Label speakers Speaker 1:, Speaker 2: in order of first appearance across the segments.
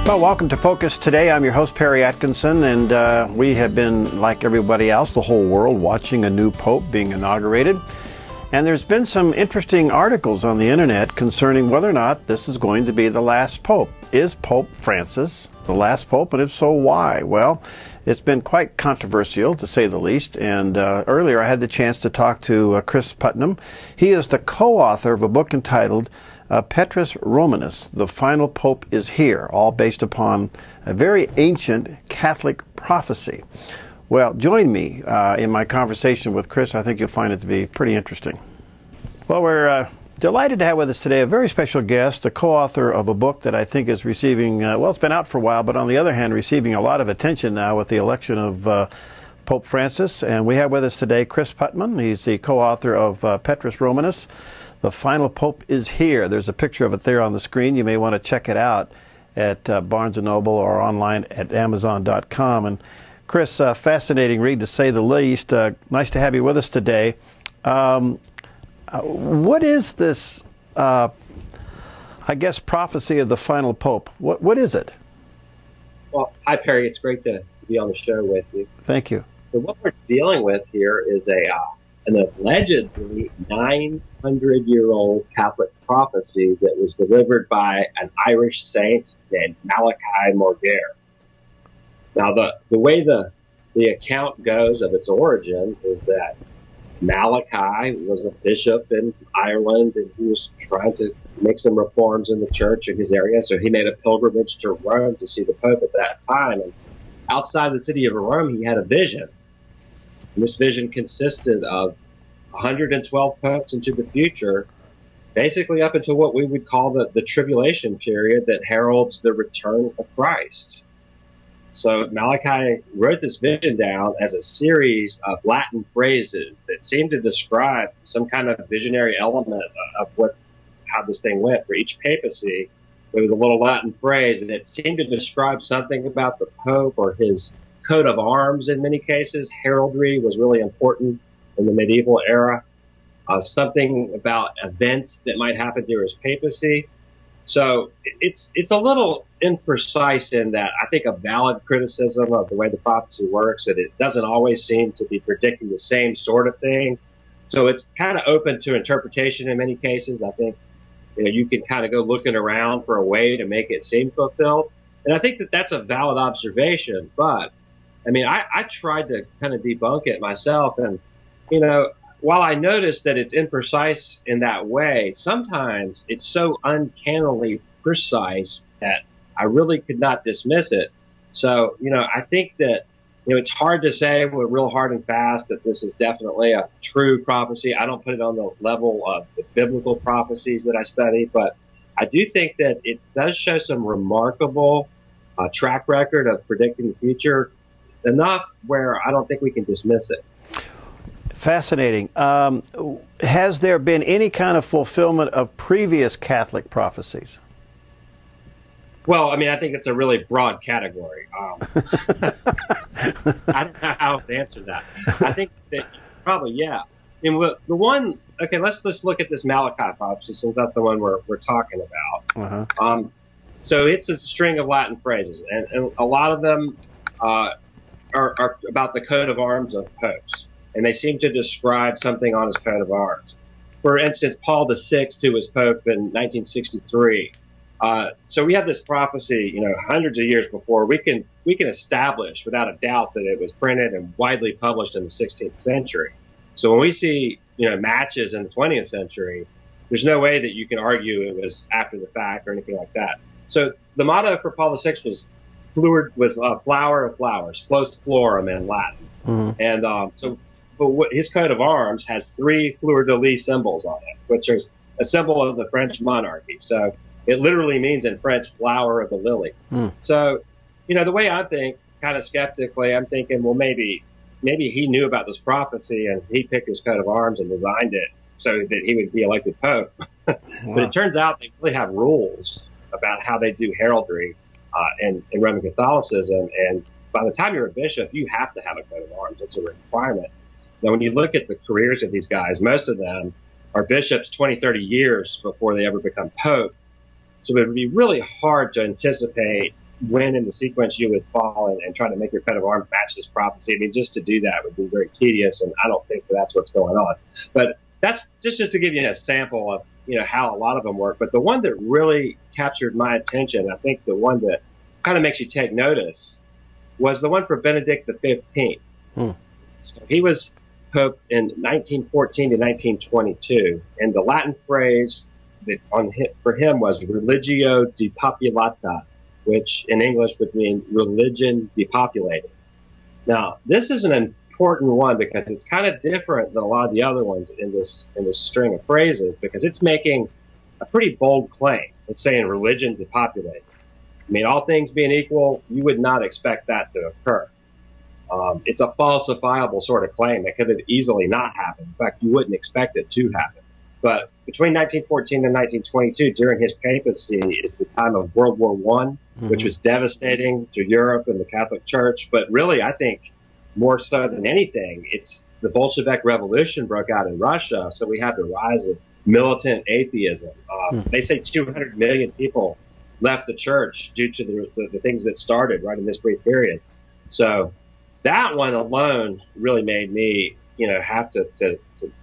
Speaker 1: Well, welcome to Focus Today. I'm your host, Perry Atkinson, and we have been, like everybody else, the whole world, watching a new pope being inaugurated. And there's been some interesting articles on the internet concerning whether or not this is going to be the last pope. Is Pope Francis the last pope, and if so, why? Well, it's been quite controversial, to say the least, and earlier I had the chance to talk to Cris Putnam. He is the co-author of a book entitled Petrus Romanus, The Final Pope is Here, all based upon a very ancient Catholic prophecy. Well, join me in my conversation with Cris. I think you'll find it to be pretty interesting. Well, we're delighted to have with us today a very special guest, the co-author of a book that I think is receiving, well, it's been out for a while, but on the other hand, receiving a lot of attention now with the election of Pope Francis. And we have with us today Cris Putnam. He's the co-author of Petrus Romanus, The Final Pope is Here. There's a picture of it there on the screen. You may want to check it out at Barnes & Noble or online at Amazon.com. And Cris, fascinating read to say the least. Nice to have you with us today. What is this, I guess, prophecy of the final pope? What is it?
Speaker 2: Well, hi, Perry. It's great to be on the show with you.
Speaker 1: Thank you.
Speaker 2: So what we're dealing with here is an allegedly 900-year-old Catholic prophecy that was delivered by an Irish saint named Malachi Morgare. Now, the way the account goes of its origin is that Malachi was a bishop in Ireland, and he was trying to make some reforms in the church in his area, so he made a pilgrimage to Rome to see the Pope at that time. And outside the city of Rome, he had a vision. And this vision consisted of 112 popes into the future, basically up until what we would call the tribulation period that heralds the return of Christ. So Malachi wrote this vision down as a series of Latin phrases that seemed to describe some kind of visionary element of how this thing went. For each papacy, there was a little Latin phrase, and it seemed to describe something about the Pope or his coat of arms in many cases. Heraldry was really important in the medieval era. Something about events that might happen during his papacy. So it's a little imprecise in that I think a valid criticism of the way the prophecy works, that it doesn't always seem to be predicting the same sort of thing. So it's kind of open to interpretation in many cases. I think, you can kind of go looking around for a way to make it seem fulfilled. And I think that that's a valid observation. But, I mean, I tried to kind of debunk it myself. And, while I noticed that it's imprecise in that way, sometimes it's so uncannily precise that I really could not dismiss it. So, I think that, it's hard to say with real hard and fast that this is definitely a true prophecy. I don't put it on the level of the biblical prophecies that I study, but I do think that it does show some remarkable track record of predicting the future, enough where I don't think we can dismiss it.
Speaker 1: Fascinating. Has there been any kind of fulfillment of previous Catholic prophecies?
Speaker 2: Well, I mean, I think it's a really broad category. I don't know how to answer that. I think that probably, yeah. And the one, okay, let's look at this Malachi prophecy, since that's the one we're talking about.
Speaker 1: Uh-huh.
Speaker 2: So it's a string of Latin phrases, and a lot of them are about the coat of arms of popes. And they seem to describe something on his coat of arms. For instance, Paul VI, who was Pope in 1963. So we have this prophecy, hundreds of years before. We can establish without a doubt that it was printed and widely published in the 16th century. So when we see, matches in the 20th century, there's no way that you can argue it was after the fact or anything like that. So the motto for Paul VI was flower of flowers, flos florum in Latin.
Speaker 1: Mm-hmm.
Speaker 2: And but his coat of arms has 3 fleur-de-lis symbols on it, which is a symbol of the French monarchy. So it literally means in French, flower of the lily. Mm. So, the way I think, kind of skeptically, I'm thinking, well, maybe he knew about this prophecy and he picked his coat of arms and designed it so that he would be elected Pope. Wow. But it turns out they really have rules about how they do heraldry in Roman Catholicism. And by the time you're a bishop, you have to have a coat of arms. It's a requirement. Now, when you look at the careers of these guys, most of them are bishops 20, 30 years before they ever become Pope. So it would be really hard to anticipate when in the sequence you would fall and try to make your coat of arms match this prophecy. I mean, just to do that would be very tedious, and I don't think that's what's going on. But that's just to give you a sample of, how a lot of them work. But the one that really captured my attention, I think the one that kind of makes you take notice, was the one for Benedict XV. So he was Pope in 1914 to 1922, and the Latin phrase for him was religio depopulata, which in English would mean religion depopulated. Now, this is an important one because it's kind of different than a lot of the other ones in this string of phrases, because it's making a pretty bold claim. It's saying religion depopulated. I mean, all things being equal, you would not expect that to occur. It's a falsifiable sort of claim that could have easily not happened. In fact, you wouldn't expect it to happen. But between 1914 and 1922, during his papacy, is the time of World War I, which was devastating to Europe and the Catholic Church. But really, I think more so than anything, it's the Bolshevik Revolution broke out in Russia. So we have the rise of militant atheism. They say 200 million people left the church due to the things that started right in this brief period. So that one alone really made me, have to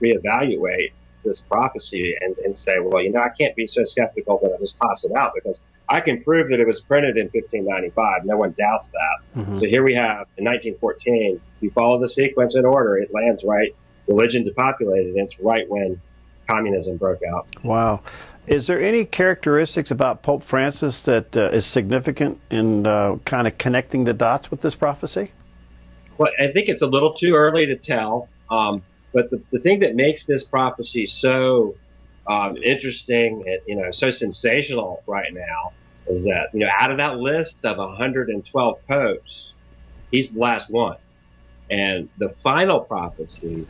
Speaker 2: reevaluate this prophecy and say, well, I can't be so skeptical that I just toss it out, because I can prove that it was printed in 1595. No one doubts that. So here we have, in 1914, you follow the sequence in order, it lands right, religion depopulated, and it's right when communism broke out.
Speaker 1: Wow. Is there any characteristics about Pope Francis that is significant in kind of connecting the dots with this prophecy?
Speaker 2: Well, I think it's a little too early to tell. But the thing that makes this prophecy so interesting and so sensational right now is that out of that list of 112 popes, he's the last one, and the final prophecy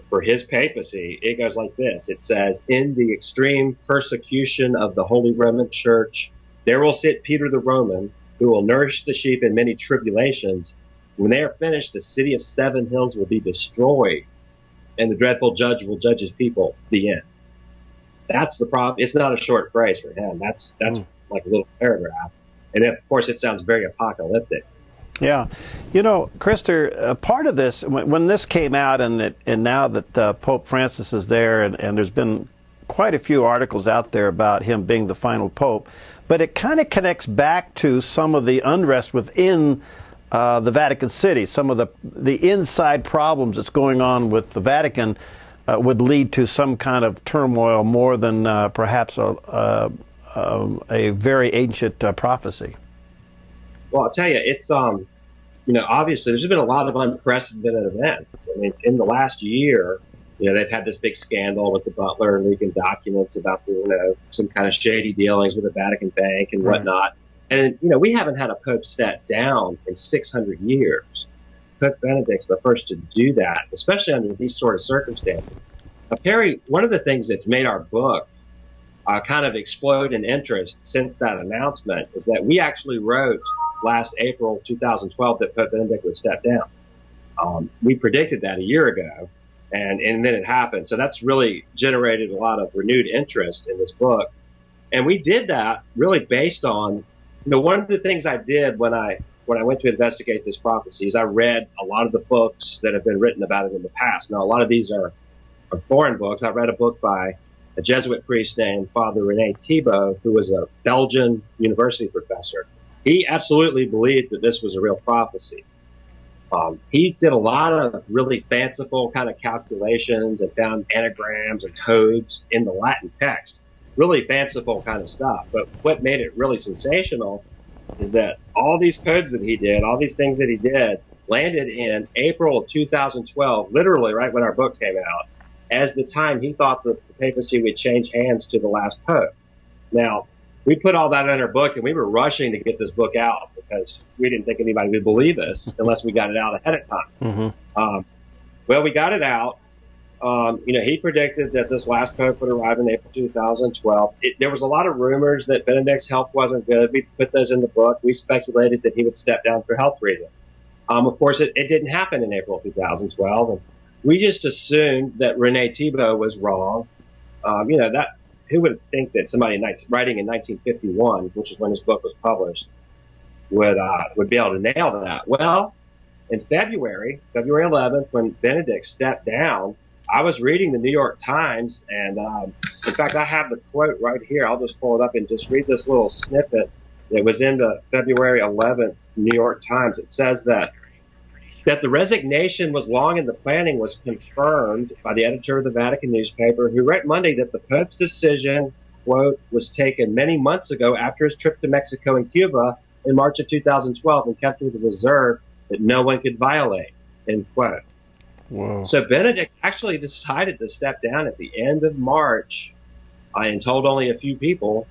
Speaker 2: for his papacy, it goes like this. It says, "In the extreme persecution of the Holy Roman Church, there will sit Peter the Roman, who will nourish the sheep in many tribulations. When they are finished, the city of 7 hills will be destroyed, and the dreadful judge will judge his people." The end. That's the problem. It's not a short phrase for him. That's like a little paragraph. And of course, it sounds very apocalyptic.
Speaker 1: Yeah. Cris, part of this, when this came out and now that Pope Francis is there, and there's been quite a few articles out there about him being the final pope, but it kind of connects back to some of the unrest within the Vatican City. Some of the inside problems that's going on with the Vatican would lead to some kind of turmoil more than perhaps a very ancient prophecy.
Speaker 2: Well, I'll tell you, it's, obviously there's been a lot of unprecedented events. I mean, in the last year, they've had this big scandal with the Butler leaking documents about some kind of shady dealings with the Vatican Bank and whatnot. And, we haven't had a pope step down in 600 years. Pope Benedict's the first to do that, especially under these sort of circumstances. Perry, one of the things that's made our book kind of explode in interest since that announcement is that we actually wrote last April 2012 that Pope Benedict would step down. We predicted that a year ago, and then it happened. So that's really generated a lot of renewed interest in this book. And we did that really based on, one of the things I did when I went to investigate this prophecy is I read a lot of the books that have been written about it in the past. Now, a lot of these are foreign books. I read a book by a Jesuit priest named Father René Thibault, who was a Belgian university professor. He absolutely believed that this was a real prophecy. He did a lot of really fanciful kind of calculations and found anagrams and codes in the Latin text. Really fanciful kind of stuff. But what made it really sensational is that all these codes that he did, all these things that he did, landed in April of 2012, literally right when our book came out, as the time he thought that the papacy would change hands to the last pope. Now, we put all that in our book, and we were rushing to get this book out because we didn't think anybody would believe us unless we got it out ahead of time. Well, we got it out. He predicted that this last pope would arrive in April 2012. There was a lot of rumors that Benedict's health wasn't good. We put those in the book. We speculated that he would step down for health reasons. Of course, it didn't happen in April 2012. And we just assumed that René Thibault was wrong. Who would think that somebody writing in 1951, which is when his book was published, would be able to nail that. Well, in February 11th, when Benedict stepped down, I was reading the New York Times, and in fact, I have the quote right here. I'll just pull it up and just read this little snippet that was in the February 11th New York Times. It says that the resignation was long in the planning was confirmed by the editor of the Vatican newspaper, who wrote Monday that the Pope's decision, quote, was taken many months ago after his trip to Mexico and Cuba in March of 2012 and kept with a reserve that no one could violate, end quote.
Speaker 1: Whoa.
Speaker 2: So Benedict actually decided to step down at the end of March and told only a few people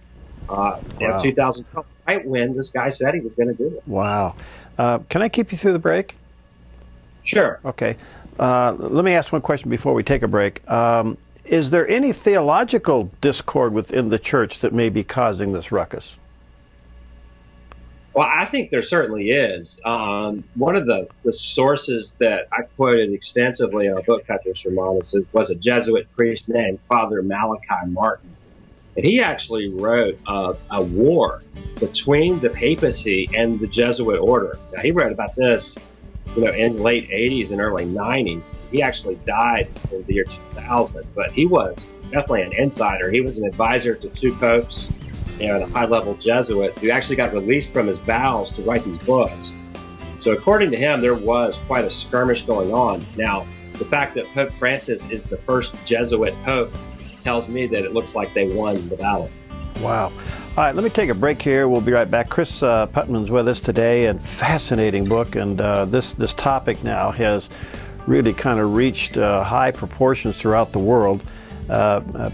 Speaker 2: in 2012, right when this guy said he was going to do it.
Speaker 1: Wow. Can I keep you through the break?
Speaker 2: Sure.
Speaker 1: Okay. Let me ask one question before we take a break. Is there any theological discord within the church that may be causing this ruckus?
Speaker 2: Well, I think there certainly is. One of the sources that I quoted extensively in our book, Petrus Romanus, was a Jesuit priest named Father Malachi Martin. And he actually wrote a war between the papacy and the Jesuit order. Now, he wrote about this, in the late 80s and early 90s. He actually died in the year 2000, but he was definitely an insider. He was an advisor to two popes and a high-level Jesuit who actually got released from his vows to write these books. So according to him, there was quite a skirmish going on. Now, the fact that Pope Francis is the first Jesuit pope tells me that it looks like they won the battle.
Speaker 1: Wow. All right, let me take a break here. We'll be right back. Cris Putnam's with us today, and fascinating book. And this topic now has really kind of reached high proportions throughout the world.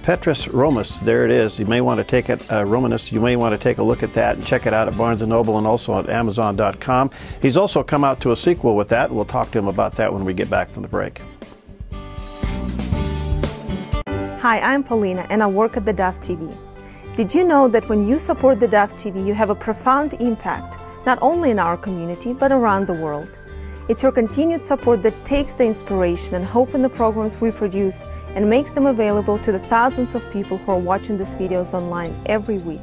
Speaker 1: Petrus Romanus, there it is. You may want to take it, Romanus, you may want to take a look at that and check it out at Barnes & Noble and also at Amazon.com. He's also come out to a sequel with that. We'll talk to him about that when we get back from the break.
Speaker 3: Hi, I'm Paulina and I work at theDove TV. Did you know that when you support theDove TV, you have a profound impact, not only in our community, but around the world? It's your continued support that takes the inspiration and hope in the programs we produce and makes them available to the thousands of people who are watching these videos online every week.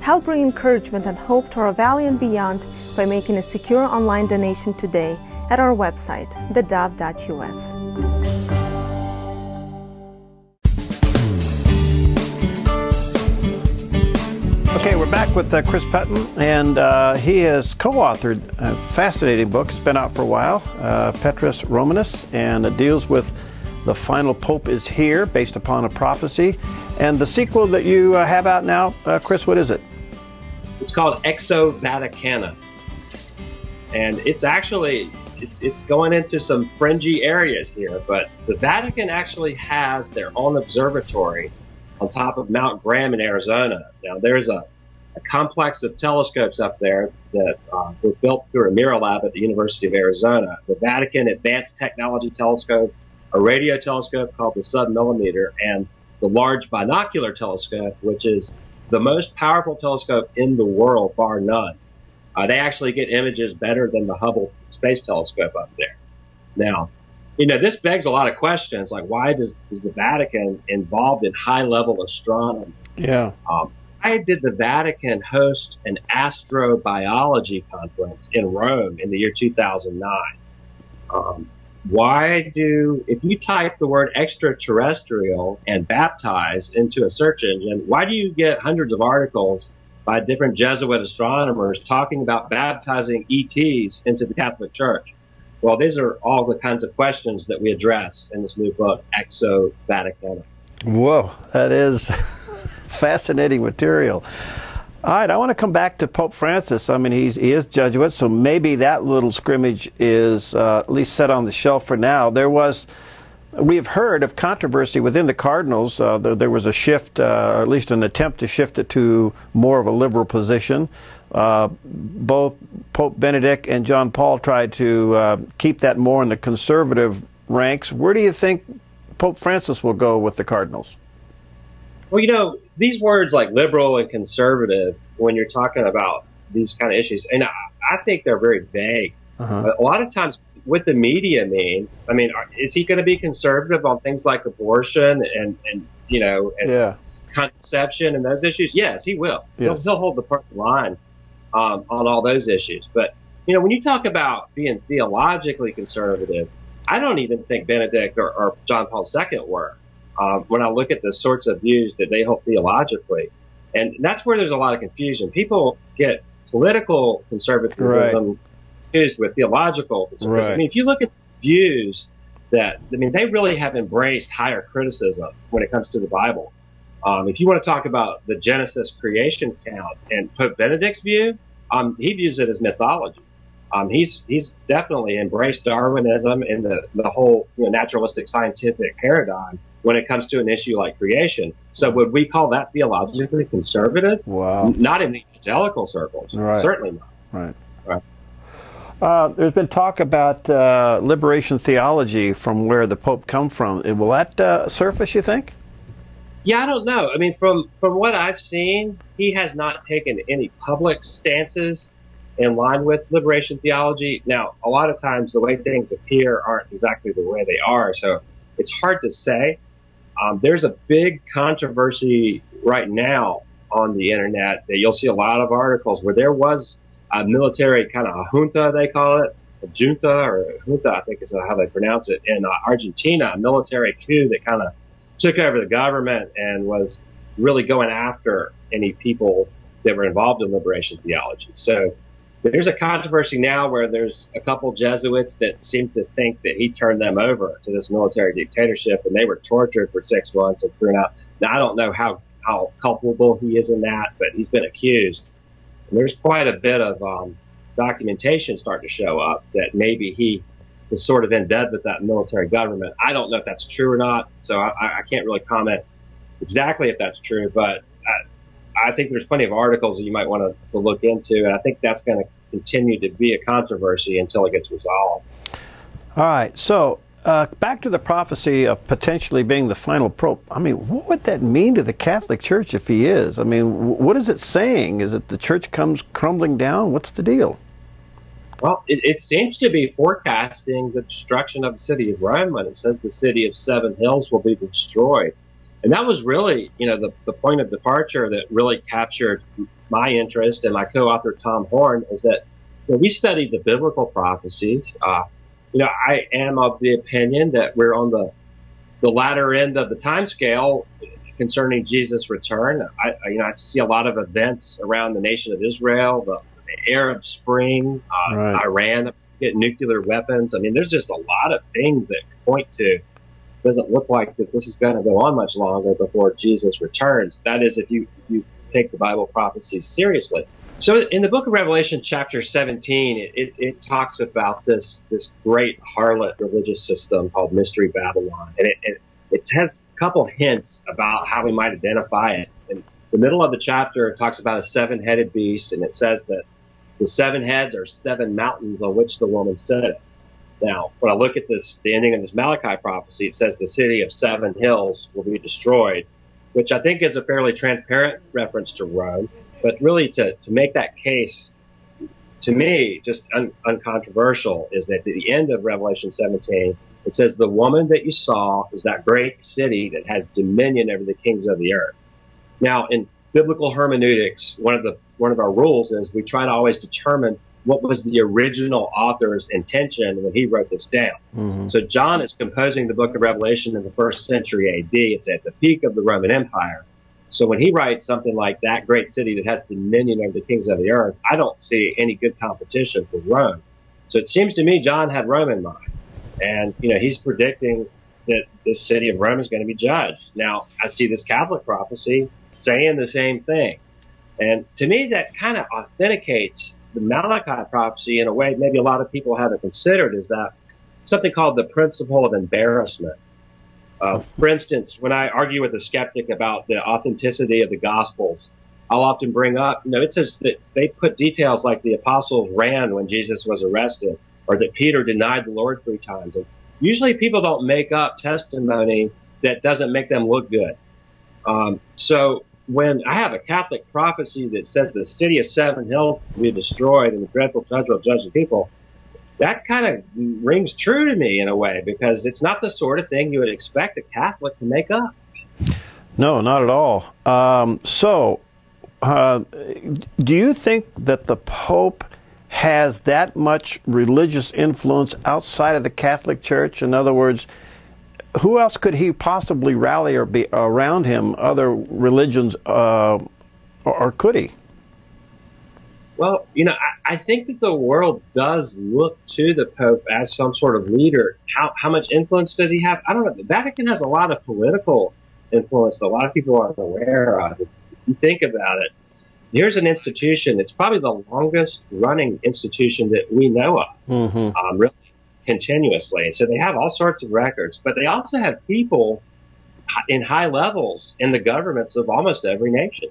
Speaker 3: Help bring encouragement and hope to our valley and beyond by making a secure online donation today at our website, thedove.us.
Speaker 1: Okay, we're back with Cris Putnam, and he has co-authored a fascinating book. It's been out for a while, Petrus Romanus, and it deals with The Final Pope is Here, based upon a prophecy. And the sequel that you have out now, Cris, what is it?
Speaker 2: It's called Exo Vaticana. And it's actually, it's going into some fringy areas here, but the Vatican actually has their own observatory on top of Mount Graham in Arizona. Now, there's a complex of telescopes up there that were built through a mirror lab at the University of Arizona. The Vatican Advanced Technology Telescope, a radio telescope called the submillimeter, and the Large Binocular Telescope, which is the most powerful telescope in the world, bar none. They actually get images better than the Hubble Space Telescope up there. Now, this begs a lot of questions, like why is the Vatican involved in high-level astronomy?
Speaker 1: Yeah.
Speaker 2: Why did the Vatican host an astrobiology conference in Rome in the year 2009? If you type the word extraterrestrial and baptize into a search engine, why do you get hundreds of articles by different Jesuit astronomers talking about baptizing ETs into the Catholic Church? Well, these are all the kinds of questions that we address in this new book, Exo Vaticana.
Speaker 1: Whoa, that is fascinating material. All right, I want to come back to Pope Francis. I mean, he is Jesuit, so maybe that little scrimmage is at least set on the shelf for now. We've heard of controversy within the cardinals. There was a shift, or at least an attempt to shift it to more of a liberal position. Both Pope Benedict and John Paul tried to keep that more in the conservative ranks. Where do you think Pope Francis will go with the cardinals?
Speaker 2: Well, these words like liberal and conservative, when you're talking about these kind of issues, and I think they're very vague. A lot of times what the media means, I mean, is he going to be conservative on things like abortion and contraception and those issues? Yes, he will. Yes. He'll hold the party line. on all those issues. But, you know, when you talk about being theologically conservative, I don't even think Benedict or John Paul II were. When I look at the sorts of views that they hold theologically, and that's where there's a lot of confusion. People get political conservatism confused with theological conservatism. I mean, if you look at views that, I mean, they really have embraced higher criticism when it comes to the Bible. If you want to talk about the Genesis creation count and Pope Benedict's view, he views it as mythology. He's definitely embraced Darwinism and the whole, you know, naturalistic scientific paradigm when it comes to an issue like creation. So would we call that theologically conservative?
Speaker 1: Wow. Not
Speaker 2: in the evangelical circles.
Speaker 1: Right.
Speaker 2: Certainly not.
Speaker 1: Right.
Speaker 2: Right.
Speaker 1: There's been talk about liberation theology from where the Pope come from. Will that surface, you think?
Speaker 2: Yeah, I don't know. I mean, from what I've seen, he has not taken any public stances in line with liberation theology. Now, a lot of times the way things appear aren't exactly the way they are, so it's hard to say. There's a big controversy right now on the internet that you'll see a lot of articles where there was a military kind of a junta, they call it, a junta or a junta, I think is how they pronounce it, in Argentina, a military coup that kind of took over the government and was really going after any people that were involved in liberation theology. So there's a controversy now where there's a couple Jesuits that seem to think that he turned them over to this military dictatorship, and they were tortured for 6 months and thrown out. Now, I don't know how culpable he is in that, but he's been accused. And there's quite a bit of documentation starting to show up that maybe he was sort of in bed with that military government. I don't know if that's true or not, so I can't really comment exactly if that's true, but I think there's plenty of articles that you might want to look into, and I think that's going to continue to be a controversy until it gets resolved.
Speaker 1: All right, so back to the prophecy of potentially being the final pope. I mean, what would that mean to the Catholic Church if he is? I mean, what is it saying? Is it the church comes crumbling down? What's the deal?
Speaker 2: Well, it seems to be forecasting the destruction of the city of Rome when it says the city of 7 hills will be destroyed. And that was really, you know, the point of departure that really captured my interest, and my co-author Tom Horn, is that, you know, we studied the biblical prophecies. You know, I am of the opinion that we're on the latter end of the time scale concerning Jesus' return. I see a lot of events around the nation of Israel, the Arab Spring, Iran getting nuclear weapons. I mean, there's just a lot of things that point to. Doesn't look like that this is going to go on much longer before Jesus returns. That is, if you take the Bible prophecies seriously. So in the book of Revelation, chapter 17, it talks about this great harlot religious system called Mystery Babylon. And it has a couple hints about how we might identify it. In the middle of the chapter, it talks about a 7-headed beast, and it says that the 7 heads are 7 mountains on which the woman sat. Now, when I look at the ending of this Malachi prophecy, it says the city of 7 hills will be destroyed, which I think is a fairly transparent reference to Rome. But really, to make that case, to me, just uncontroversial, is that at the end of Revelation 17, it says the woman that you saw is that great city that has dominion over the kings of the earth. Now, in biblical hermeneutics, one of our rules is we try to always determine what was the original author's intention when he wrote this down. Mm-hmm. So John is composing the book of Revelation in the 1st century AD. It's at the peak of the Roman Empire. So when he writes something like that great city that has dominion over the kings of the earth, I don't see any good competition for Rome. So it seems to me John had Rome in mind. And, you know, he's predicting that this city of Rome is going to be judged. Now, I see this Catholic prophecy saying the same thing. And to me, that kind of authenticates the Malachi prophecy in a way maybe a lot of people haven't considered, is that something called the principle of embarrassment. For instance, when I argue with a skeptic about the authenticity of the Gospels, I'll often bring up, you know, it says that they put details like the apostles ran when Jesus was arrested, or that Peter denied the Lord 3 times. And usually people don't make up testimony that doesn't make them look good. So when I have a Catholic prophecy that says the city of 7 hills will be destroyed and the dreadful judge will judge the people, that kind of rings true to me in a way, because it's not the sort of thing you would expect a Catholic to make up.
Speaker 1: No, not at all. So do you think that the Pope has that much religious influence outside of the Catholic Church? In other words, who else could he possibly rally or be around him, other religions, or could he?
Speaker 2: Well, I think that the world does look to the Pope as some sort of leader. How much influence does he have? I don't know. The Vatican has a lot of political influence that a lot of people aren't aware of. If you think about it, here's an institution. It's probably the longest running institution that we know of, really continuously. So they have all sorts of records, but they also have people in high levels in the governments of almost every nation.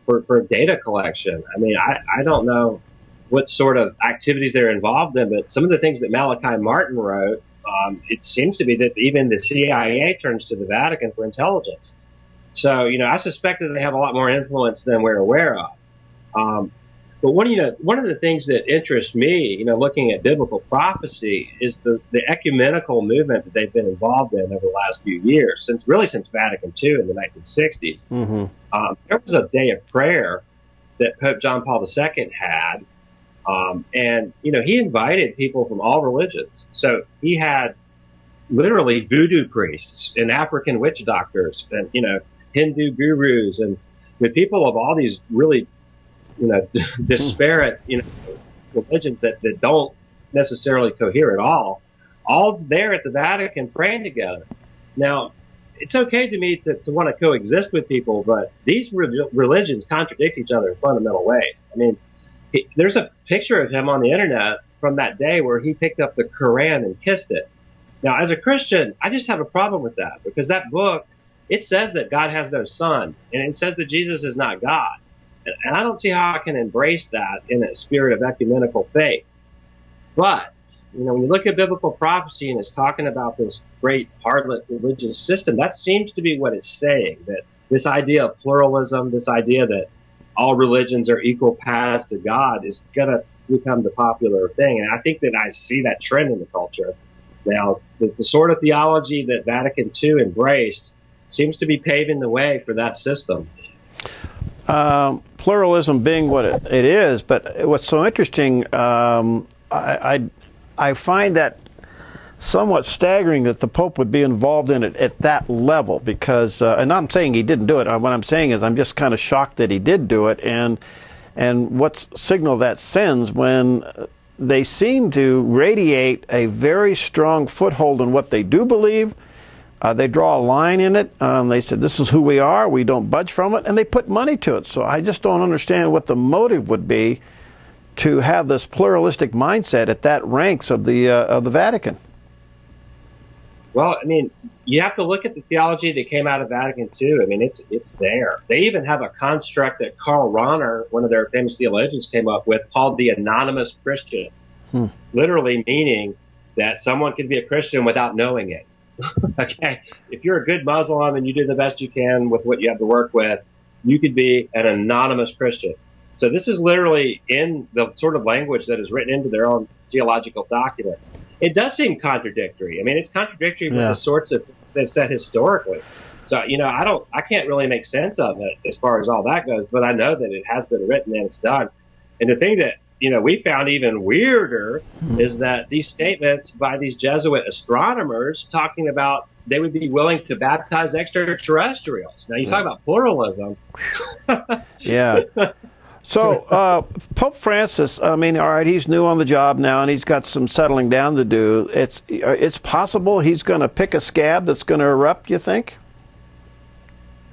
Speaker 2: For data collection. I mean, I don't know what sort of activities they're involved in, but some of the things that Malachi Martin wrote, it seems to be that even the CIA turns to the Vatican for intelligence. So, I suspect that they have a lot more influence than we're aware of. But one of the things that interests me, looking at biblical prophecy, is the ecumenical movement that they've been involved in over the last few years, since Vatican II in the 1960s. There was a day of prayer that Pope John Paul II had, and he invited people from all religions. So he had literally voodoo priests and African witch doctors, and Hindu gurus, and people of all these really disparate, religions that don't necessarily cohere at all there at the Vatican praying together. Now, it's okay to me to want to coexist with people, but these religions contradict each other in fundamental ways. I mean, there's a picture of him on the internet from that day where he picked up the Quran and kissed it. Now, as a Christian, I just have a problem with that, because that book, it says that God has no son, and it says that Jesus is not God. And I don't see how I can embrace that in a spirit of ecumenical faith. But, when you look at biblical prophecy and it's talking about this great harlot religious system, that seems to be what it's saying, that this idea of pluralism, this idea that all religions are equal paths to God is going to become the popular thing. And I think that I see that trend in the culture. Now, the sort of theology that Vatican II embraced seems to be paving the way for that system.
Speaker 1: Pluralism being what it is, but what's so interesting, I find that somewhat staggering that the Pope would be involved in it at that level, because, and I'm saying he didn't do it. What I'm saying is I'm just kind of shocked that he did do it, and what signal that sends when they seem to radiate a very strong foothold in what they do believe. They draw a line in it. They said, this is who we are. We don't budge from it. And they put money to it. So I just don't understand what the motive would be to have this pluralistic mindset at that ranks of the Vatican.
Speaker 2: Well, I mean, you have to look at the theology that came out of Vatican II. I mean, it's there. They even have a construct that Karl Rahner, one of their famous theologians, came up with called the anonymous Christian, literally meaning that someone can be a Christian without knowing it. Okay, if you're a good Muslim and you do the best you can with what you have to work with, you could be an anonymous Christian. So this is literally in the sort of language that is written into their own theological documents. It does seem contradictory. I mean, it's contradictory with the sorts of things they've said historically. So, I can't really make sense of it as far as all that goes, but I know that it has been written and it's done. And the thing that we found even weirder is that these statements by these Jesuit astronomers talking about they would be willing to baptize extraterrestrials. Now, you talk about pluralism.
Speaker 1: Yeah. So, Pope Francis, I mean, all right, he's new on the job now, and he's got some settling down to do. It's possible he's going to pick a scab that's going to erupt, you think?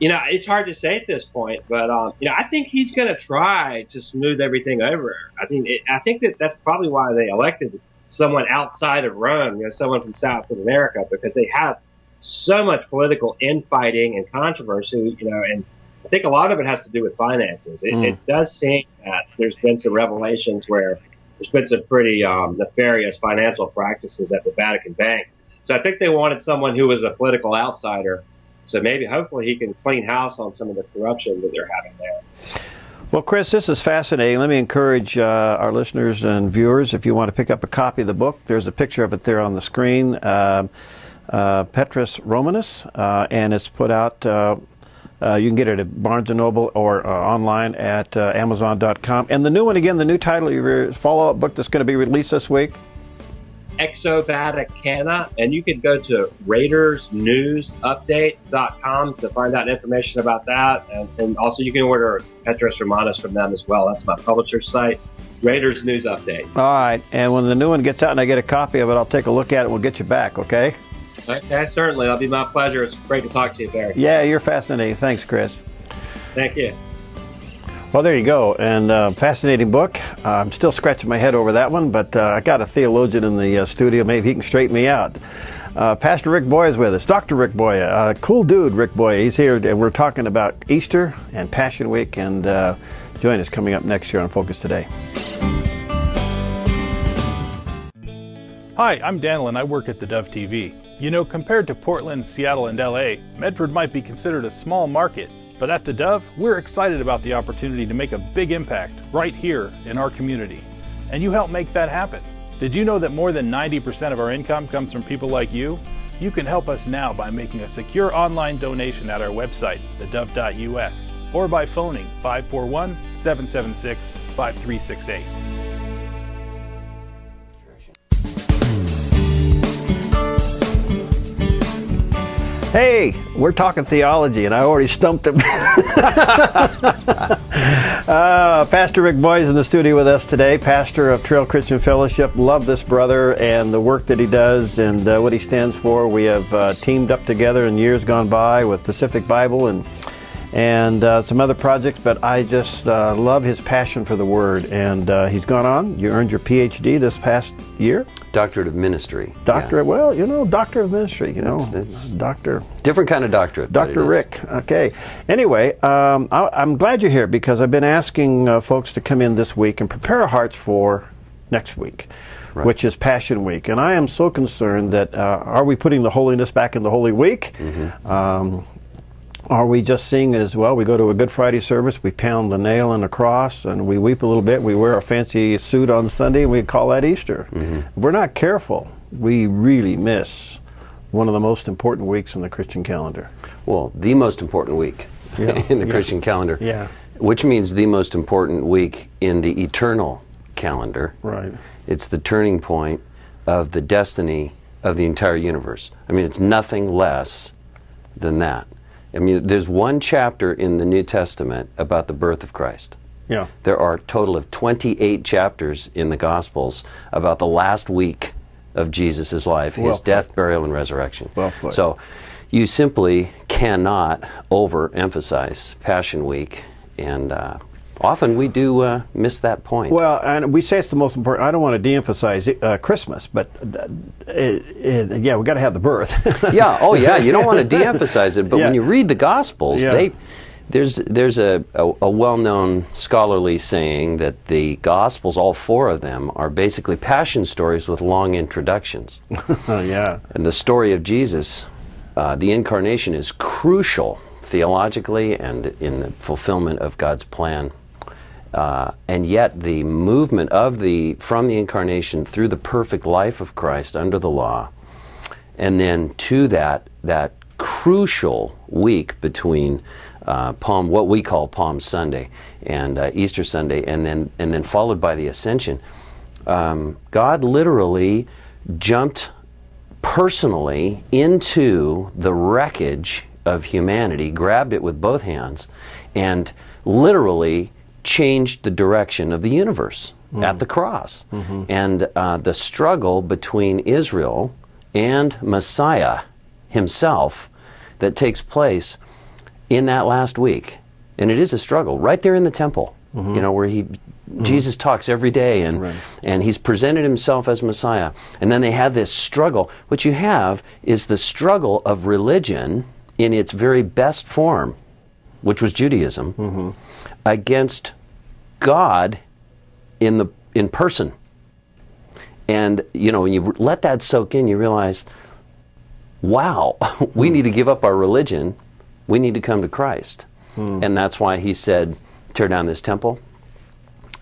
Speaker 2: It's hard to say at this point, but, I think he's going to try to smooth everything over. I think that's probably why they elected someone outside of Rome, someone from South America, because they have so much political infighting and controversy, and I think a lot of it has to do with finances. It does seem that there's been some revelations where there's been some pretty nefarious financial practices at the Vatican Bank. So I think they wanted someone who was a political outsider. So maybe, hopefully, he can clean house on some of the corruption that they're having there.
Speaker 1: Well, Cris, this is fascinating. Let me encourage our listeners and viewers, if you want to pick up a copy of the book, there's a picture of it there on the screen, Petrus Romanus, and it's put out You can get it at Barnes & Noble or online at Amazon.com. And the new one, again, the new title of your follow-up book that's going to be released this week?
Speaker 2: Exo-Vaticana, and you can go to RaidersNewsUpdate.com to find out information about that. And also you can order Petrus Romanus from them as well. That's my publisher's site, Raiders News Update.
Speaker 1: All right, and when the new one gets out and I get a copy of it, I'll take a look at it and we'll get you back, okay?
Speaker 2: Okay, certainly. That'll be my pleasure. It's great to talk to you, Barry.
Speaker 1: Yeah, you're fascinating. Thanks, Chris.
Speaker 2: Thank you.
Speaker 1: Well, there you go. And fascinating book. I'm still scratching my head over that one, but I got a theologian in the studio. Maybe he can straighten me out. Pastor Rick Booye is with us. Dr. Rick Booye. Cool dude, Rick Booye. He's here. We're talking about Easter and Passion Week, and join us coming up next year on Focus Today.
Speaker 4: Hi, I'm Daniel and I work at theDove TV. You know, compared to Portland, Seattle, and LA, Medford might be considered a small market. But at theDove, we're excited about the opportunity to make a big impact right here in our community. And you help make that happen. Did you know that more than 90% of our income comes from people like you? You can help us now by making a secure online donation at our website, thedove.us, or by phoning 541-776-5368.
Speaker 1: Hey, we're talking theology, and I already stumped him. Pastor Rick Booye is in the studio with us today, pastor of Trail Christian Fellowship. Love this brother and the work that he does and what he stands for. We have teamed up together in years gone by with Pacific Bible and some other projects, but I just love his passion for the Word. And he's gone on. You earned your PhD this past year.
Speaker 5: Doctorate of Ministry.
Speaker 1: Doctorate, yeah. Well, you know, Doctor of Ministry, you know.
Speaker 5: It's
Speaker 1: Doctor.
Speaker 5: Different kind of doctorate.
Speaker 1: Dr. Rick. Okay. Anyway, I'm glad you're here because I've been asking folks to come in this week and prepare our hearts for next week, right, which is Passion Week. And I am so concerned that are we putting the holiness back in the Holy Week? Mm-hmm. Are we just seeing it as well? We go to a Good Friday service, we pound the nail in the cross, and we weep a little bit. We wear a fancy suit on Sunday, and we call that Easter. Mm-hmm. If we're not careful, we really miss one of the most important weeks in the Christian calendar.
Speaker 5: Well, the most important week in the Christian calendar, which means the most important week in the eternal calendar.
Speaker 1: Right.
Speaker 5: It's the turning point of the destiny of the entire universe. I mean, it's nothing less than that. I mean, there's one chapter in the New Testament about the birth of Christ.
Speaker 1: Yeah.
Speaker 5: There are a total of 28 chapters in the Gospels about the last week of Jesus' life, his death, burial, and resurrection.
Speaker 1: Well put.
Speaker 5: So you simply cannot overemphasize Passion Week, and often we do miss that point.
Speaker 1: Well, and we say it's the most important. I don't want to de-emphasize Christmas, but yeah, we got to have the birth.
Speaker 5: Yeah, oh yeah, you don't want to de-emphasize it, but when you read the Gospels, there's a well-known scholarly saying that the Gospels, all four of them, are basically passion stories with long introductions.
Speaker 1: Yeah.
Speaker 5: And the story of Jesus, the incarnation, is crucial theologically and in the fulfillment of God's plan. And yet the movement of from the incarnation through the perfect life of Christ under the law, and then to that crucial week between what we call Palm Sunday and Easter Sunday, and then followed by the Ascension, God literally jumped personally into the wreckage of humanity, grabbed it with both hands, and literally changed the direction of the universe at the cross. Mm-hmm. And the struggle between Israel and Messiah himself that takes place in that last week. And it is a struggle right there in the temple, mm-hmm, you know, where Jesus talks every day, and he's presented himself as Messiah. And then they have this struggle. What you have is the struggle of religion in its very best form, which was Judaism, mm-hmm, against God in person. And you know, when you let that soak in, you realize, wow, we need to give up our religion. We need to come to Christ. And that's why he said, tear down this temple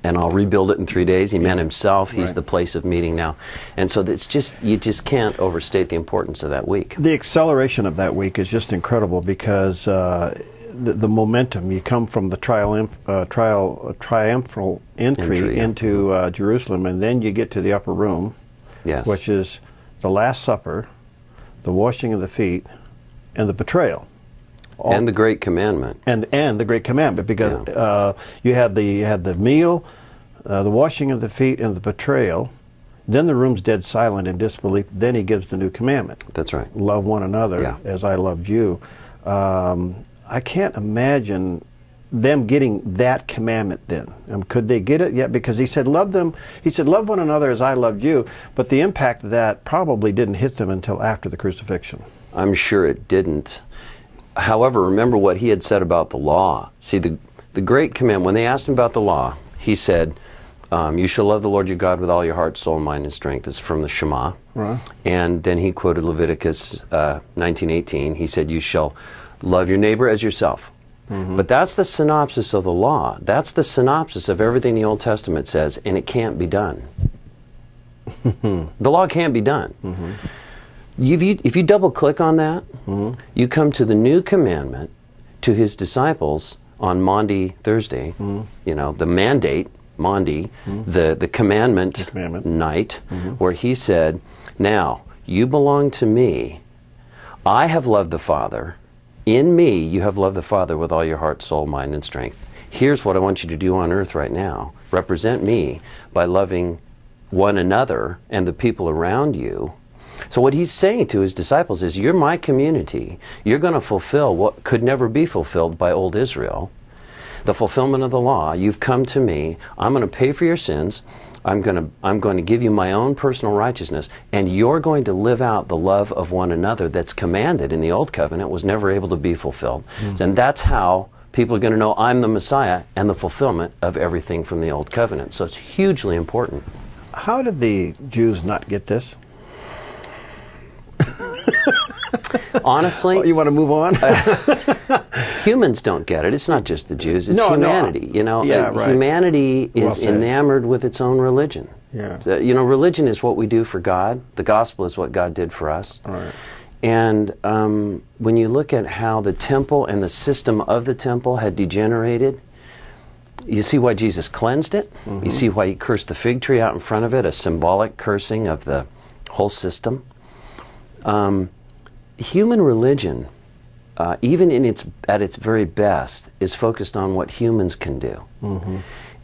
Speaker 5: and I'll rebuild it in 3 days. He meant himself. He's the place of meeting now. And so it's just, you just can't overstate the importance of that week.
Speaker 1: The acceleration of that week is just incredible because the momentum. You come from the triumphal entry into Jerusalem, and then you get to the upper room,
Speaker 5: Yes.
Speaker 1: which is the Last Supper, the washing of the feet, and the betrayal.
Speaker 5: And the Great Commandment.
Speaker 1: And the Great Commandment, because you had the meal, the washing of the feet, and the betrayal. Then the room's dead silent in disbelief. Then he gives the new commandment.
Speaker 5: That's right.
Speaker 1: Love one another as I loved you. I can't imagine them getting that commandment then. Could they get it? Yeah, because he said, love them. He said, love one another as I loved you. But the impact of that probably didn't hit them until after the crucifixion.
Speaker 5: I'm sure it didn't. However, remember what he had said about the law. See, the Great Commandment, when they asked him about the law, he said, you shall love the Lord your God with all your heart, soul, mind, and strength. It's from the Shema. Right. And then he quoted Leviticus 19:18. He said, you shall love your neighbor as yourself. But that's the synopsis of the law. That's the synopsis of everything the Old Testament says, and it can't be done. The law can't be done. If you double click on that, you come to the new commandment to his disciples on Maundy Thursday, you know, the mandate, Maundy, the commandment night, where he said, now, you belong to me. I have loved the Father. In me, you have loved the Father with all your heart, soul, mind, and strength. Here's what I want you to do on earth right now. Represent me by loving one another and the people around you. So what he's saying to his disciples is, you're my community. You're going to fulfill what could never be fulfilled by old Israel. The fulfillment of the law. You've come to me. I'm going to pay for your sins. I'm going to give you my own personal righteousness, and you're going to live out the love of one another that's commanded in the Old Covenant, was never able to be fulfilled. And that's how people are going to know I'm the Messiah and the fulfillment of everything from the Old Covenant. So it's hugely important.
Speaker 1: How did the Jews not get this?
Speaker 5: Honestly,
Speaker 1: you want to move on?
Speaker 5: Humans don't get it. It's not just the Jews. It's humanity. You know, humanity is enamored with its own religion. Yeah. You know, religion is what we do for God. The gospel is what God did for us. Right. And when you look at how the temple and the system of the temple had degenerated, you see why Jesus cleansed it. You see why he cursed the fig tree out in front of it, a symbolic cursing of the whole system. Human religion, even at its very best, is focused on what humans can do.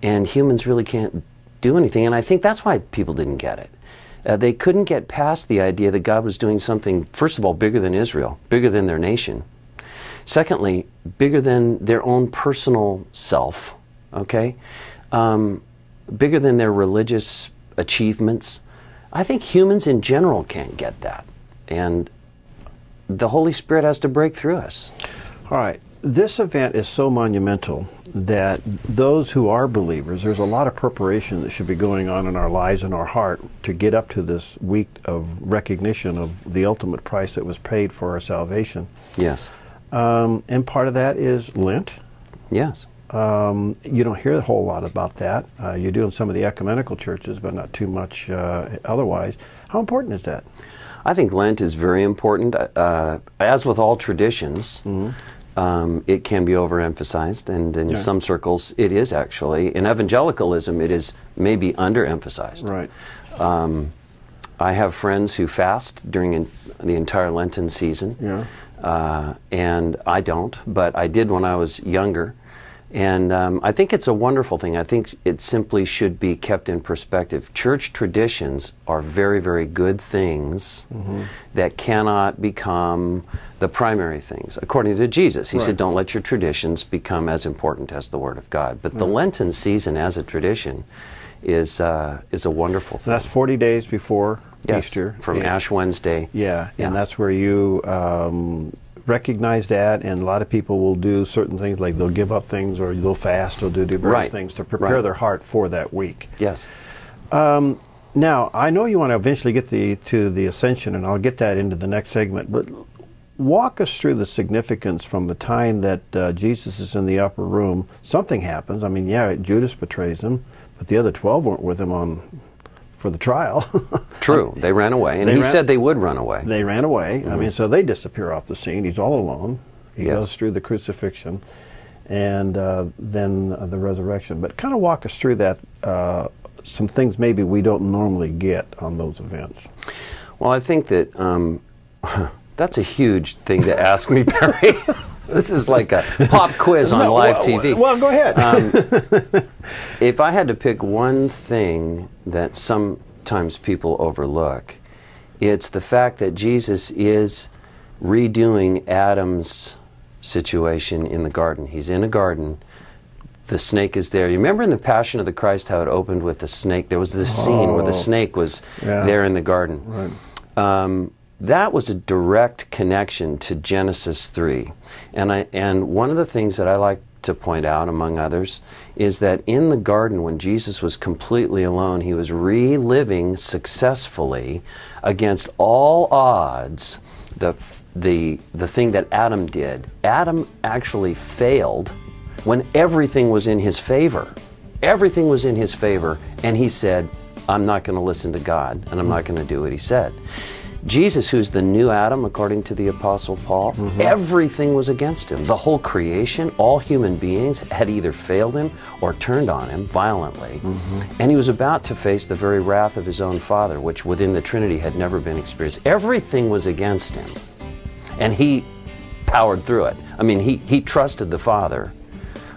Speaker 5: And humans really can't do anything. And I think that's why people didn't get it. They couldn't get past the idea that God was doing something, first of all, bigger than Israel, bigger than their nation. Secondly, bigger than their own personal self, okay? Bigger than their religious achievements. I think humans in general can't get that. And the Holy Spirit has to break through us.
Speaker 1: All right. This event is so monumental that those who are believers, there's a lot of preparation that should be going on in our lives and our heart to get up to this week of recognition of the ultimate price that was paid for our salvation.
Speaker 5: Yes.
Speaker 1: And part of that is Lent.
Speaker 5: Yes.
Speaker 1: You don't hear a whole lot about that. You do in some of the ecumenical churches, but not too much otherwise. How important is that?
Speaker 5: I think Lent is very important. As with all traditions, it can be overemphasized, and in some circles it is actually. In evangelicalism, it is maybe underemphasized.
Speaker 1: Right.
Speaker 5: I have friends who fast during the entire Lenten season, and I don't, but I did when I was younger. And I think it's a wonderful thing. I think it simply should be kept in perspective. Church traditions are very, very good things that cannot become the primary things. According to Jesus, he said, don't let your traditions become as important as the Word of God. But the Lenten season as a tradition is a wonderful thing.
Speaker 1: That's 40 days before Easter.
Speaker 5: From Ash Wednesday.
Speaker 1: Yeah, and that's where you recognize that, and a lot of people will do certain things, like they'll give up things, or they'll fast, or do various things to prepare their heart for that week.
Speaker 5: Yes.
Speaker 1: Now, I know you want to eventually get to the Ascension, and I'll get that into the next segment, but walk us through the significance from the time that Jesus is in the upper room. Something happens. I mean, Judas betrays him, but the other 12 weren't with him for the trial.
Speaker 5: True. They ran away. And he said they would run away.
Speaker 1: They ran away. I mean, so they disappear off the scene. He's all alone. He
Speaker 5: Yes.
Speaker 1: goes through the crucifixion and then the resurrection. But kind of walk us through that, some things maybe we don't normally get on those events.
Speaker 5: Well, I think that that's a huge thing to ask me, Perry. This is like a pop quiz on live TV.
Speaker 1: Well, go ahead.
Speaker 5: If I had to pick one thing that sometimes people overlook, it's the fact that Jesus is redoing Adam's situation in the garden. He's in a garden. The snake is there. You remember in the Passion of the Christ how it opened with the snake? There was this scene where the snake was there in the garden. Right. That was a direct connection to Genesis 3. And one of the things that I like to point out, among others, is that in the garden when Jesus was completely alone, he was reliving successfully against all odds the thing that Adam did. Adam actually failed when everything was in his favor. Everything was in his favor, and he said, I'm not going to listen to God, and I'm not going to do what he said. Jesus, who's the new Adam, according to the Apostle Paul, everything was against him. The whole creation, all human beings had either failed him or turned on him violently. And he was about to face the very wrath of his own Father, which within the Trinity had never been experienced. Everything was against him. And he powered through it. I mean, he trusted the Father.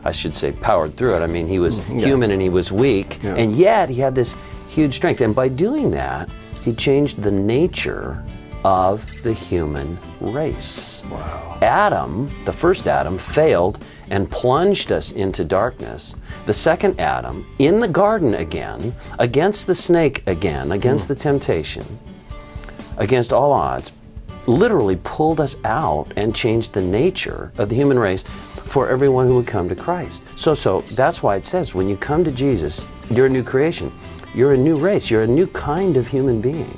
Speaker 5: I should say powered through it. I mean, he was human and he was weak, and yet he had this huge strength. And by doing that, he changed the nature of the human race. Wow. Adam, the first Adam, failed and plunged us into darkness. The second Adam, in the garden again, against the snake again, against the temptation, against all odds, literally pulled us out and changed the nature of the human race for everyone who would come to Christ. So that's why it says when you come to Jesus, you're a new creation. You're a new race. You're a new kind of human being.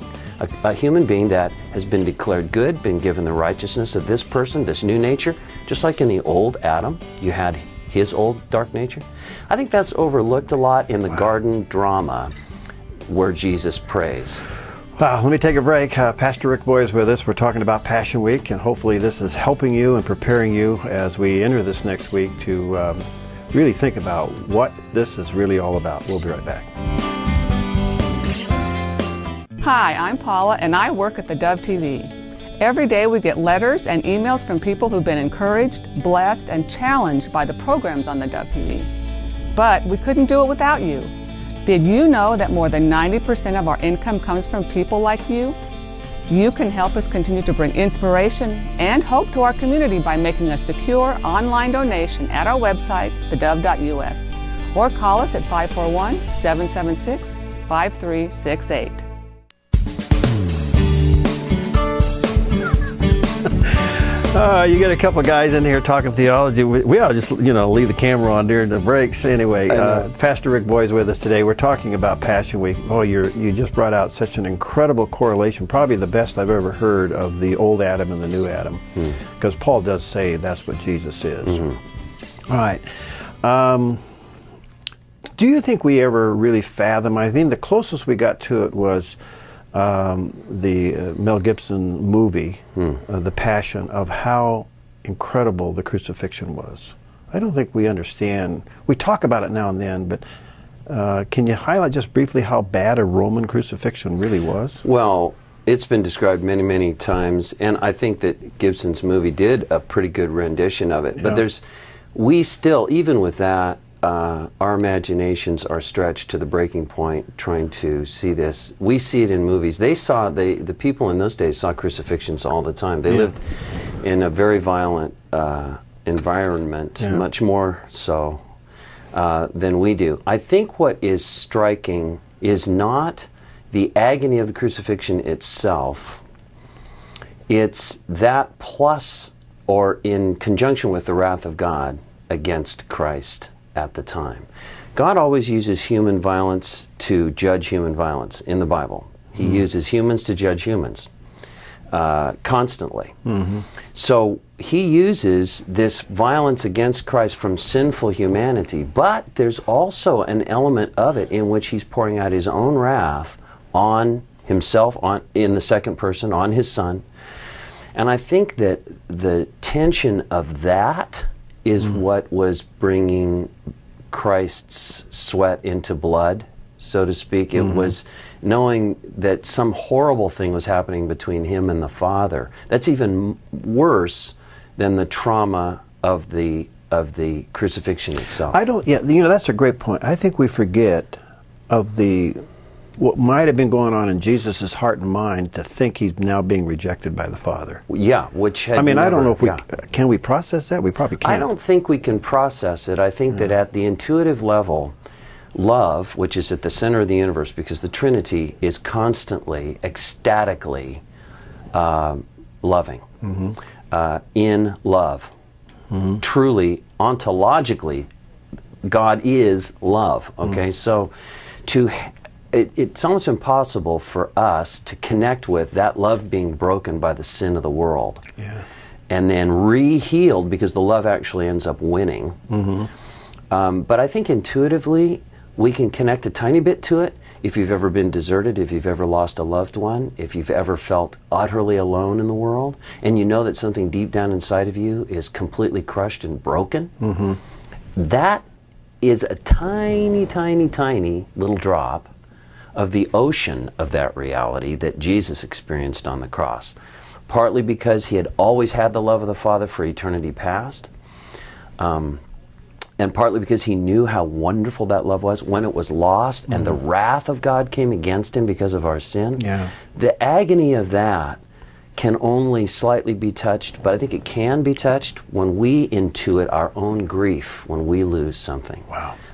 Speaker 5: A human being that has been declared good, been given the righteousness of this person, this new nature. Just like in the old Adam, you had his old dark nature. I think that's overlooked a lot in the garden drama where Jesus prays.
Speaker 1: Let me take a break. Pastor Rick Booye is with us. We're talking about Passion Week, and hopefully this is helping you and preparing you as we enter this next week to really think about what this is really all about. We'll be right back.
Speaker 6: Hi, I'm Paula, and I work at theDove TV. Every day we get letters and emails from people who've been encouraged, blessed, and challenged by the programs on theDove TV. But we couldn't do it without you. Did you know that more than 90% of our income comes from people like you? You can help us continue to bring inspiration and hope to our community by making a secure online donation at our website, thedove.us, or call us at 541-776-5368.
Speaker 1: You get a couple of guys in here talking theology. We ought to just, leave the camera on during the breaks. Anyway, Pastor Rick Booye is with us today. We're talking about Passion Week. Oh, you just brought out such an incredible correlation, probably the best I've ever heard of the old Adam and the new Adam, because Paul does say that's what Jesus is. All right. Do you think we ever really fathom? I mean, the closest we got to it was the Mel Gibson movie, The Passion, of how incredible the crucifixion was. I don't think we understand. We talk about it now and then, but can you highlight just briefly how bad a Roman crucifixion really was?
Speaker 5: Well, it's been described many, many times, and I think that Gibson's movie did a pretty good rendition of it. But we still, even with that, our imaginations are stretched to the breaking point trying to see this. We see it in movies. The people in those days saw crucifixions all the time. They lived in a very violent environment, much more so than we do. I think what is striking is not the agony of the crucifixion itself. It's that plus or in conjunction with the wrath of God against Christ at the time. God always uses human violence to judge human violence in the Bible. He uses humans to judge humans constantly. So he uses this violence against Christ from sinful humanity, but there's also an element of it in which he's pouring out his own wrath on himself, in the second person, on his Son. And I think that the tension of that is what was bringing Christ's sweat into blood, so to speak. It was knowing that some horrible thing was happening between him and the Father. That's even worse than the trauma of the crucifixion itself.
Speaker 1: That's a great point. I think we forget of what might have been going on in Jesus' heart and mind to think he's now being rejected by the Father.
Speaker 5: Yeah, which had
Speaker 1: I don't know if can we process that? We probably can't.
Speaker 5: I don't think we can process it. I think that at the intuitive level, love, which is at the center of the universe, because the Trinity is constantly, ecstatically loving, in love. Truly, ontologically, God is love. Okay, so it's almost impossible for us to connect with that love being broken by the sin of the world, and then re-healed, because the love actually ends up winning. But I think intuitively we can connect a tiny bit to it. If you've ever been deserted, if you've ever lost a loved one, if you've ever felt utterly alone in the world, and you know that something deep down inside of you is completely crushed and broken, that is a tiny, tiny, tiny little drop of the ocean of that reality that Jesus experienced on the cross. Partly because he had always had the love of the Father for eternity past, and partly because he knew how wonderful that love was when it was lost, and the wrath of God came against him because of our sin. The agony of that can only slightly be touched, but I think it can be touched when we intuit our own grief when we lose something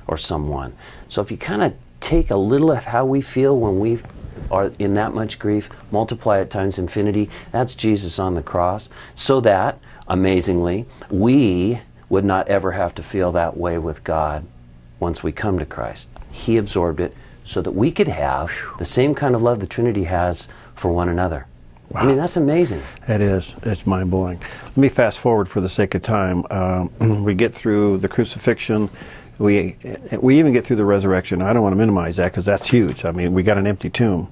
Speaker 5: or someone. So if you kind of take a little of how we feel when we are in that much grief, multiply it times infinity, that's Jesus on the cross, so that, amazingly, we would not ever have to feel that way with God once we come to Christ. He absorbed it so that we could have the same kind of love the Trinity has for one another. I mean, that's amazing.
Speaker 1: It is. It's mind-blowing. Let me fast forward for the sake of time. We get through the crucifixion. We even get through the resurrection. I don't want to minimize that because that's huge. I mean, we got an empty tomb.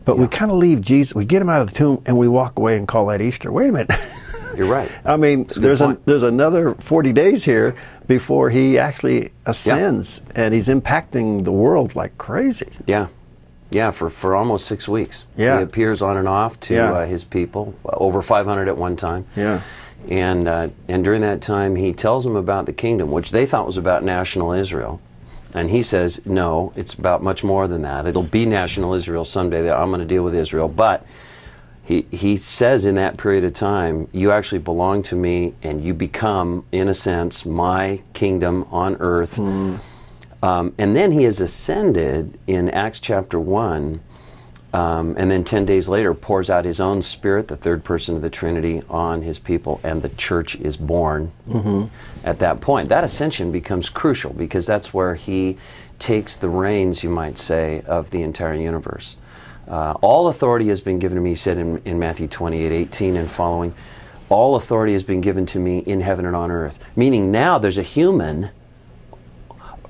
Speaker 1: But we kind of leave Jesus, we get him out of the tomb and we walk away and call that Easter. Wait a minute.
Speaker 5: You're right.
Speaker 1: I mean, there's another 40 days here before he actually ascends, and he's impacting the world like crazy.
Speaker 5: Yeah, for almost 6 weeks.
Speaker 1: He
Speaker 5: appears on and off to his people, over 500 at one time. And during that time, he tells them about the kingdom, which they thought was about national Israel. And he says, no, it's about much more than that. It'll be national Israel someday. That I'm going to deal with Israel. But he says in that period of time, you actually belong to me, and you become, in a sense, my kingdom on earth. And then he is ascended in Acts chapter 1, and then 10 days later pours out his own Spirit, the third person of the Trinity, on his people, and the church is born at that point. That ascension becomes crucial because that's where he takes the reins, you might say, of the entire universe. All authority has been given to me, he said in Matthew 28:18 and following, all authority has been given to me in heaven and on earth. Meaning now there's a human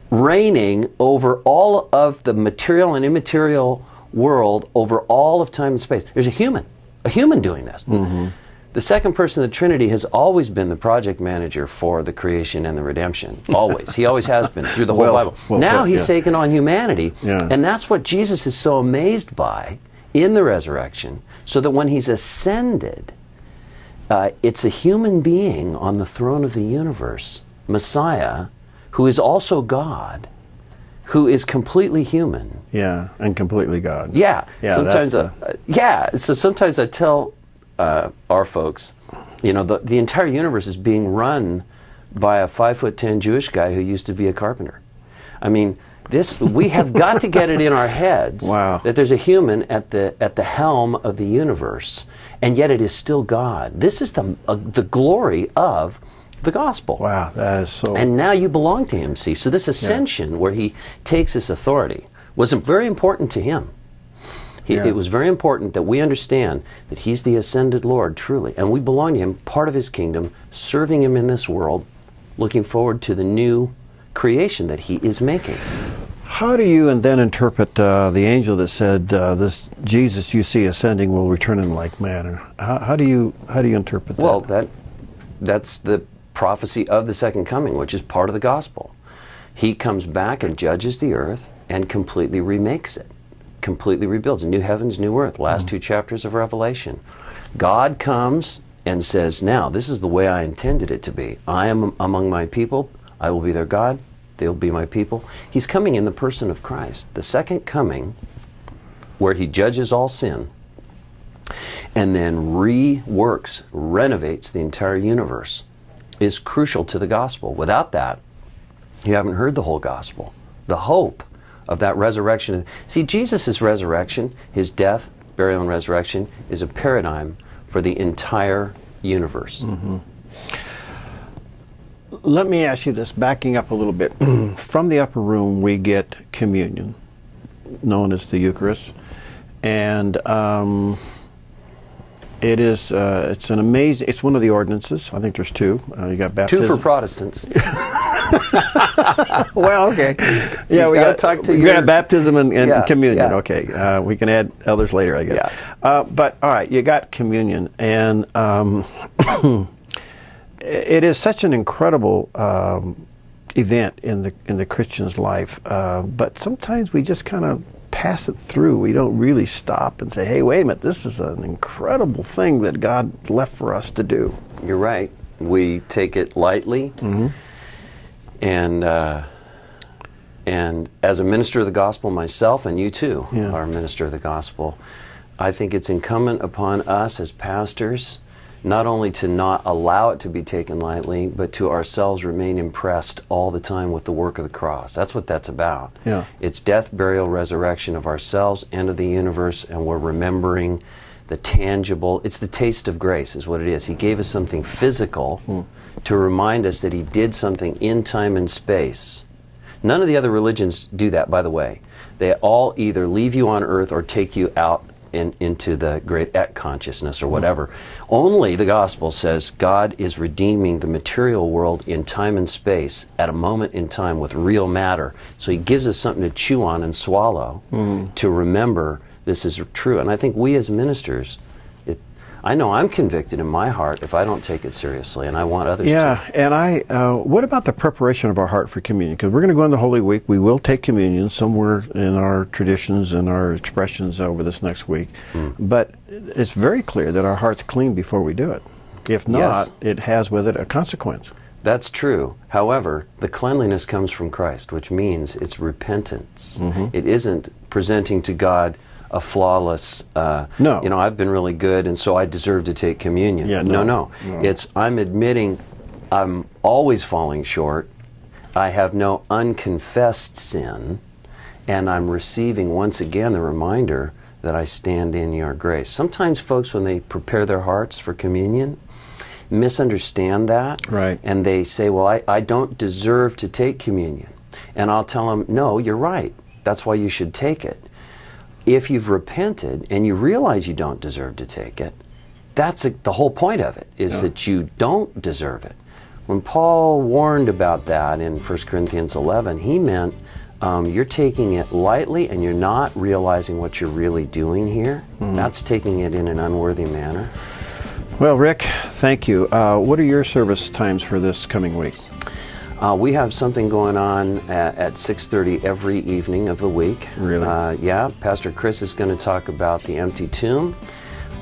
Speaker 5: reigning over all of the material and immaterial world, over all of time and space. There's a human doing this. The second person of the Trinity has always been the project manager for the creation and the redemption. Always. He always has been through the whole Bible. Now he's taken on humanity, and that's what Jesus is so amazed by in the resurrection, so that when he's ascended, it's a human being on the throne of the universe, Messiah, who is also God, who is completely human.
Speaker 1: And completely God.
Speaker 5: Sometimes so sometimes I tell our folks, you know, the entire universe is being run by a 5'10" Jewish guy who used to be a carpenter. I mean, we have got to get it in our heads that there's a human at the helm of the universe, and yet it is still God. This is the glory of the gospel.
Speaker 1: Wow, that is so...
Speaker 5: And now you belong to him, see. So this ascension where he takes this authority was very important to him. It was very important that we understand that he's the ascended Lord, truly. And we belong to him, part of his kingdom, serving him in this world, looking forward to the new creation that he is making.
Speaker 1: how do you and then interpret the angel that said, "This Jesus you see ascending will return in like manner"? How do you interpret that?
Speaker 5: Well, that's the prophecy of the second coming, which is part of the gospel. He comes back and judges the earth and completely remakes it, completely rebuilds. New heavens, new earth. Last two chapters of Revelation. God comes and says, now, this is the way I intended it to be. I am among my people. I will be their God. They will be my people. He's coming in the person of Christ. The second coming, where he judges all sin, and then reworks, renovates the entire universe, is crucial to the gospel. Without that, you haven't heard the whole gospel. The hope of that resurrection. See, Jesus' resurrection, his death, burial, and resurrection, is a paradigm for the entire universe.
Speaker 1: Mm-hmm. Let me ask you this, backing up a little bit. From the upper room, we get communion, known as the Eucharist, and it's an amazing. It's one of the ordinances. I think there's two. You got baptism.
Speaker 5: Two for Protestants.
Speaker 1: Well, okay. Yeah, we got baptism and communion.
Speaker 5: Yeah.
Speaker 1: Okay, we can add others later, I guess. Yeah. But all right, you got communion, and it is such an incredible event in the Christian's life. But sometimes we just kind of pass it through. We don't really stop and say, "Hey, wait a minute! This is an incredible thing that God left for us to do."
Speaker 5: You're right. We take it lightly. Mm-hmm. And as a minister of the gospel myself, and you too are a minister of the gospel, I think it's incumbent upon us as pastors not only to not allow it to be taken lightly, but to ourselves remain impressed all the time with the work of the cross. That's what that's about. Yeah. It's death, burial, resurrection of ourselves and of the universe, and we're remembering the tangible. It's the taste of grace is what it is. He gave us something physical to remind us that he did something in time and space. None of the other religions do that, by the way. They all either leave you on earth or take you out into the great ek consciousness or whatever. Only the gospel says God is redeeming the material world in time and space at a moment in time with real matter. So he gives us something to chew on and swallow to remember this is true. And I think we as ministers, I know I'm convicted in my heart if I don't take it seriously, and I want others to.
Speaker 1: Yeah, and what about the preparation of our heart for communion? Because we're going to go into Holy Week. We will take communion somewhere in our traditions and our expressions over this next week. But it's very clear that our heart's clean before we do it. If not, it has with it a consequence.
Speaker 5: That's true. However, the cleanliness comes from Christ, which means it's repentance. It isn't presenting to God a flawless,
Speaker 1: no.
Speaker 5: You know, I've been really good and so I deserve to take communion.
Speaker 1: Yeah,
Speaker 5: no. It's, I'm admitting I'm always falling short, I have no unconfessed sin, and I'm receiving once again the reminder that I stand in your grace. Sometimes folks, when they prepare their hearts for communion, misunderstand that, and they say, well, I don't deserve to take communion. And I'll tell them, no, you're right. That's why you should take it. If you've repented and you realize you don't deserve to take it, that's the whole point of it, is that you don't deserve it. When Paul warned about that in 1 Corinthians 11, he meant you're taking it lightly and you're not realizing what you're really doing here. That's taking it in an unworthy manner.
Speaker 1: Well, Rick, thank you. What are your service times for this coming week?
Speaker 5: We have something going on at 6:30 every evening of the week.
Speaker 1: Really?
Speaker 5: Yeah. Pastor Cris is going to talk about the empty tomb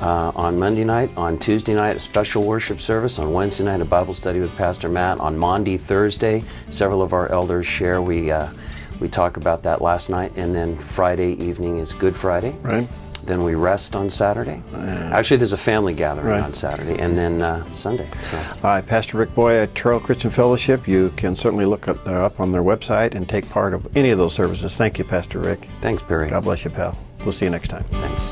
Speaker 5: on Monday night. On Tuesday night, a special worship service. On Wednesday night, a Bible study with Pastor Matt. On Maundy, Thursday, several of our elders share. We talk about that last night. And then Friday evening is Good Friday.
Speaker 1: Right.
Speaker 5: Then we rest on Saturday. Actually, there's a family gathering on Saturday, and then Sunday. So.
Speaker 1: Hi, Pastor Rick Booye at Trail Christian Fellowship. You can certainly look up on their website and take part of any of those services. Thank you, Pastor Rick.
Speaker 5: Thanks, Perry.
Speaker 1: God bless you, pal. We'll see you next time.
Speaker 5: Thanks.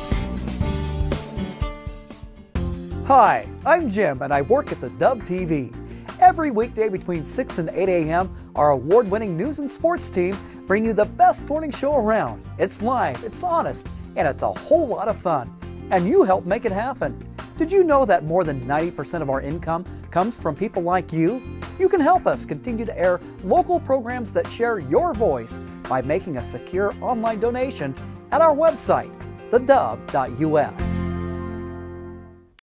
Speaker 7: Hi, I'm Jim, and I work at theDove TV. Every weekday between 6 and 8 a.m., our award-winning news and sports team bring you the best morning show around. It's live, it's honest, and it's a whole lot of fun. And you help make it happen. Did you know that more than 90% of our income comes from people like you? You can help us continue to air local programs that share your voice by making a secure online donation at our website, thedove.us.